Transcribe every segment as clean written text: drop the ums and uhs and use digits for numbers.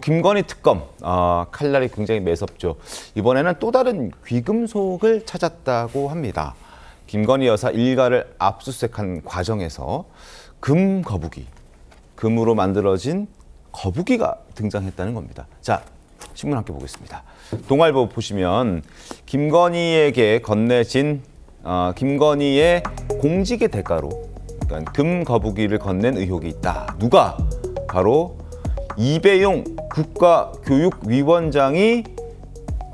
김건희 특검 칼날이 굉장히 매섭죠. 이번에는 또 다른 귀금속을 찾았다고 합니다. 김건희 여사 일가를 압수수색한 과정에서 금 거북이, 금으로 만들어진 거북이가 등장했다는 겁니다. 자, 신문 함께 보겠습니다. 동아일보 보시면 김건희에게 건네진 김건희의 공직의 대가로 그러니까 금 거북이를 건넨 의혹이 있다. 누가? 바로 이배용 국가교육위원장이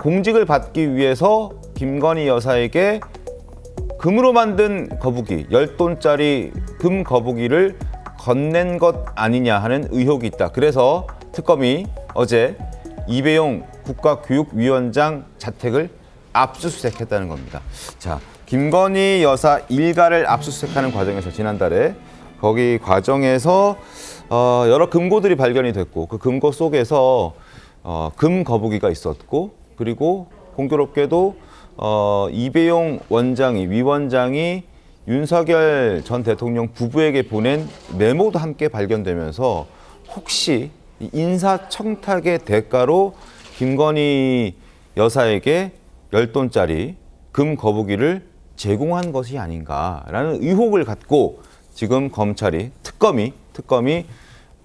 공직을 받기 위해서 김건희 여사에게 금으로 만든 거북이, 10돈짜리 금 거북이를 건넨 것 아니냐 하는 의혹이 있다. 그래서 특검이 어제 이배용 국가교육위원장 자택을 압수수색했다는 겁니다. 자, 김건희 여사 일가를 압수수색하는 과정에서 지난달에 거기 과정에서 여러 금고들이 발견이 됐고 그 금고 속에서 금 거북이가 있었고 그리고 공교롭게도 이배용 위원장이 윤석열 전 대통령 부부에게 보낸 메모도 함께 발견되면서 혹시 인사청탁의 대가로 김건희 여사에게 10돈짜리 금 거북이를 제공한 것이 아닌가라는 의혹을 갖고 지금 특검이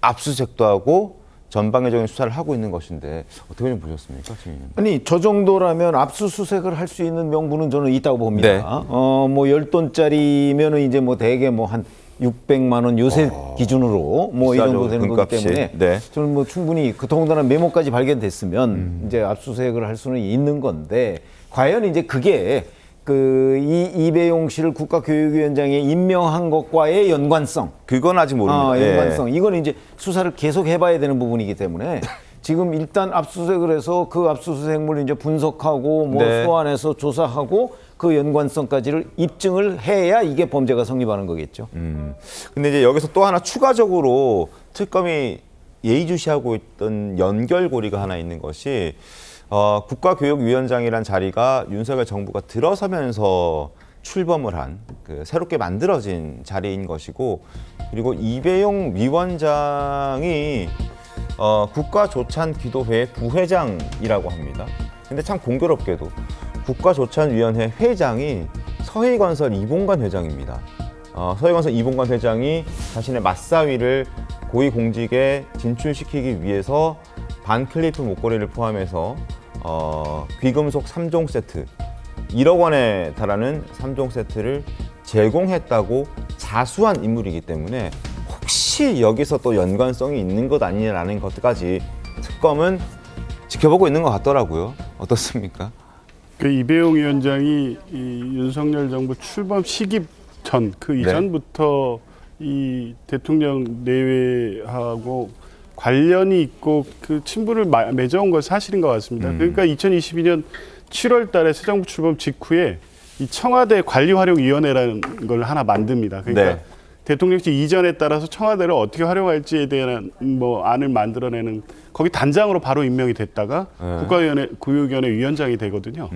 압수수색도 하고 전방위적인 수사를 하고 있는 것인데 어떻게 좀 보셨습니까, 지금? 아니 저 정도라면 압수수색을 할 수 있는 명분은 저는 있다고 봅니다. 네. 뭐 10돈짜리면은 이제 뭐 대개 뭐 한 600만 원 요새 기준으로 뭐 이 정도 되는 거기 때문에 네. 저는 뭐 충분히 더군다나 메모까지 발견됐으면 이제 압수수색을 할 수는 있는 건데 과연 이제 그게 이배용 씨를 국가교육위원장에 임명한 것과의 연관성. 그건 아직 모릅니다. 연관성. 이건 이제 수사를 계속 해봐야 되는 부분이기 때문에 지금 일단 압수수색을 해서 그 압수수색물을 이제 분석하고 뭐 네. 소환해서 조사하고 그 연관성까지를 입증을 해야 이게 범죄가 성립하는 거겠죠. 근데 이제 여기서 또 하나 추가적으로 특검이 예의주시하고 있던 연결고리가 하나 있는 것이 국가교육위원장이란 자리가 윤석열 정부가 들어서면서 출범을 한 새롭게 만들어진 자리인 것이고 그리고 이배용 위원장이 국가조찬기도회 부회장이라고 합니다. 근데 참 공교롭게도 국가조찬위원회 회장이 서해건설 이봉관 회장입니다. 서해건설 이봉관 회장이 자신의 맞사위를 고위공직에 진출시키기 위해서 반클리프 목걸이를 포함해서 귀금속 3종 세트 1억 원에 달하는 3종 세트를 제공했다고 자수한 인물이기 때문에 혹시 여기서 또 연관성이 있는 것 아니냐라는 것까지 특검은 지켜보고 있는 것 같더라고요. 어떻습니까? 그 이배용 위원장이 이 윤석열 정부 출범 시기 전 그 이전부터 이 대통령 내외하고 관련이 있고 그 친분을 맺어온 건 사실인 것 같습니다. 그러니까 2022년 7월 달에 새 정부 출범 직후에 이 청와대 관리활용위원회라는 걸 하나 만듭니다. 그러니까 대통령실 이전에 따라서 청와대를 어떻게 활용할지에 대한 뭐 안을 만들어내는 거기 단장으로 바로 임명이 됐다가 국가교육위원회 위원장이 되거든요.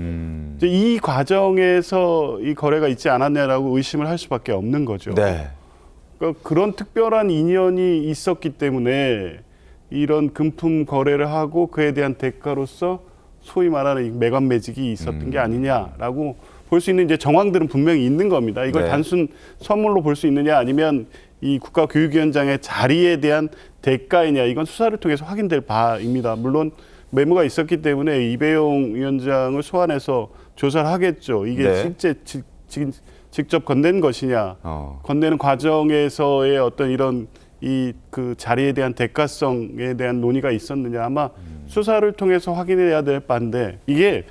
이제 이 과정에서 이 거래가 있지 않았냐라고 의심을 할 수밖에 없는 거죠. 네. 그러니까 그런 특별한 인연이 있었기 때문에 이런 금품 거래를 하고 그에 대한 대가로서 소위 말하는 매관매직이 있었던 게 아니냐라고 볼 수 있는 이제 정황들은 분명히 있는 겁니다. 이걸 단순 선물로 볼 수 있느냐 아니면 이 국가교육위원장의 자리에 대한 대가이냐 이건 수사를 통해서 확인될 바입니다. 물론 메모가 있었기 때문에 이배용 위원장을 소환해서 조사를 하겠죠. 이게 실제 직접 건넨 것이냐, 건네는 과정에서의 어떤 이런 그 자리에 대한 대가성에 대한 논의가 있었느냐 아마 수사를 통해서 확인해야 될 바인데 이게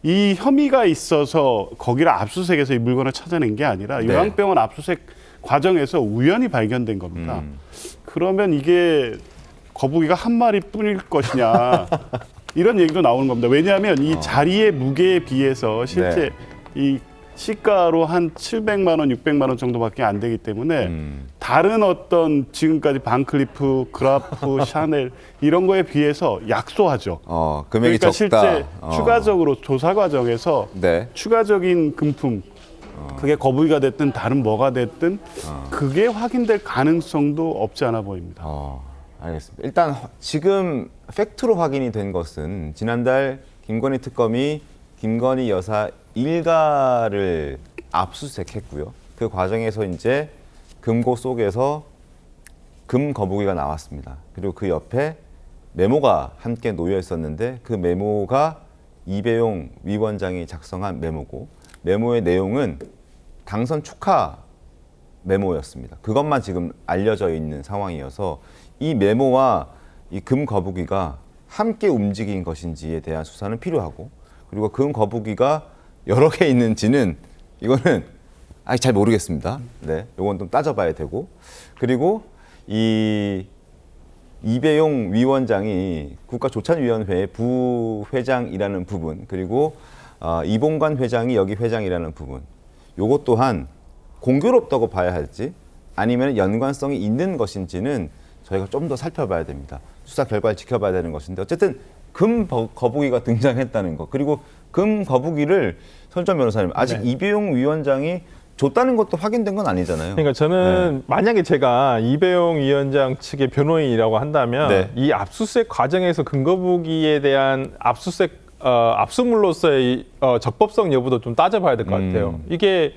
이 혐의가 있어서 거기를 압수수색해서 이 물건을 찾아낸 게 아니라 요양병원 압수수색 과정에서 우연히 발견된 겁니다. 그러면 이게 거북이가 한 마리뿐일 것이냐 이런 얘기도 나오는 겁니다. 왜냐하면 이 자리의 무게에 비해서 실제 이 시가로 한 700만 원, 600만 원 정도밖에 안 되기 때문에 다른 어떤 지금까지 반클리프, 그라프, 샤넬 이런 거에 비해서 약소하죠. 금액이 그러니까 적다. 실제 추가적으로 조사 과정에서 추가적인 금품, 그게 거북이가 됐든 다른 뭐가 됐든 그게 확인될 가능성도 없지 않아 보입니다. 알겠습니다. 일단 지금 팩트로 확인이 된 것은 지난달 김건희 특검이 김건희 여사 일가를 압수수색했고요. 그 과정에서 이제 금고 속에서 금 거북이가 나왔습니다. 그리고 그 옆에 메모가 함께 놓여 있었는데 그 메모가 이배용 위원장이 작성한 메모고 메모의 내용은 당선 축하 메모였습니다. 그것만 지금 알려져 있는 상황이어서 이 메모와 이 금 거북이가 함께 움직인 것인지에 대한 수사는 필요하고 그리고 금 거북이가 여러 개 있는지는 이거는 아직 잘 모르겠습니다. 네, 이건 좀 따져봐야 되고 그리고 이 이배용 위원장이 국가조찬위원회 부회장이라는 부분 그리고 이봉관 회장이 여기 회장이라는 부분 요것 또한 공교롭다고 봐야 할지 아니면 연관성이 있는 것인지는 저희가 좀 더 살펴봐야 됩니다. 수사 결과를 지켜봐야 되는 것인데 어쨌든 금 거북이가 등장했다는 것 그리고 금 거북이를 손정 변호사님 아직 네. 이배용 위원장이 줬다는 것도 확인된 건 아니잖아요. 그러니까 저는 만약에 제가 이배용 위원장 측의 변호인이라고 한다면 네. 이 압수수색 과정에서 금거북이에 대한 압수수색 압수물로서의 적법성 여부도 좀 따져봐야 될 것 같아요. 이게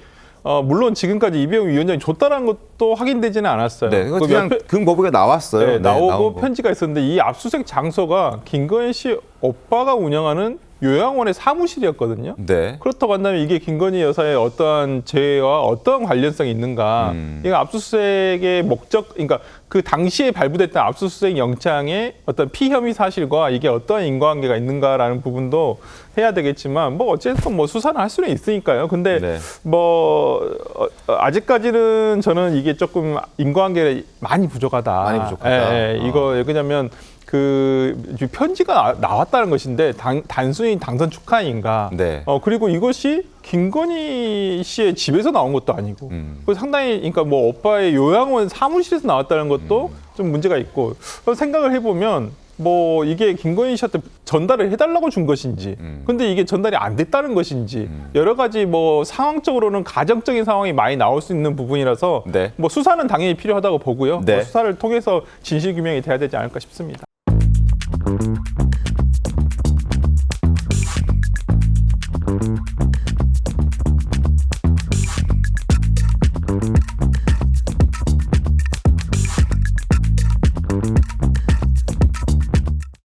물론 지금까지 이배용 위원장이 줬다는 것도 확인되지는 않았어요. 네, 그 그냥 금 거북이가 나왔어요. 네, 나오고 나온 거. 편지가 있었는데 이 압수수색 장소가 김건희 씨 오빠가 운영하는 요양원의 사무실이었거든요. 네. 그렇다고 한다면 이게 김건희 여사의 어떠한 죄와 어떠한 관련성이 있는가? 이거 압수수색의 목적, 그러니까 그 당시에 발부됐던 압수수색 영장의 어떤 피혐의 사실과 이게 어떠한 인과관계가 있는가라는 부분도 해야 되겠지만 뭐 어쨌든 뭐 수사는 할 수는 있으니까요. 근데 네. 뭐 아직까지는 저는 이게 조금 인과관계가 많이 부족하다. 많이 부족하다. 예, 예. 이거 왜냐면 그 편지가 나왔다는 것인데 단순히 당선 축하인가? 네. 그리고 이것이 김건희 씨의 집에서 나온 것도 아니고, 그 상당히 그러니까 뭐 오빠의 요양원 사무실에서 나왔다는 것도 좀 문제가 있고 생각을 해보면. 뭐 이게 김건희 씨한테 전달을 해달라고 준 것인지, 근데 이게 전달이 안 됐다는 것인지 여러 가지 뭐 상황적으로는 가정적인 상황이 많이 나올 수 있는 부분이라서 네. 뭐 수사는 당연히 필요하다고 보고요. 네. 뭐 수사를 통해서 진실 규명이 돼야 되지 않을까 싶습니다.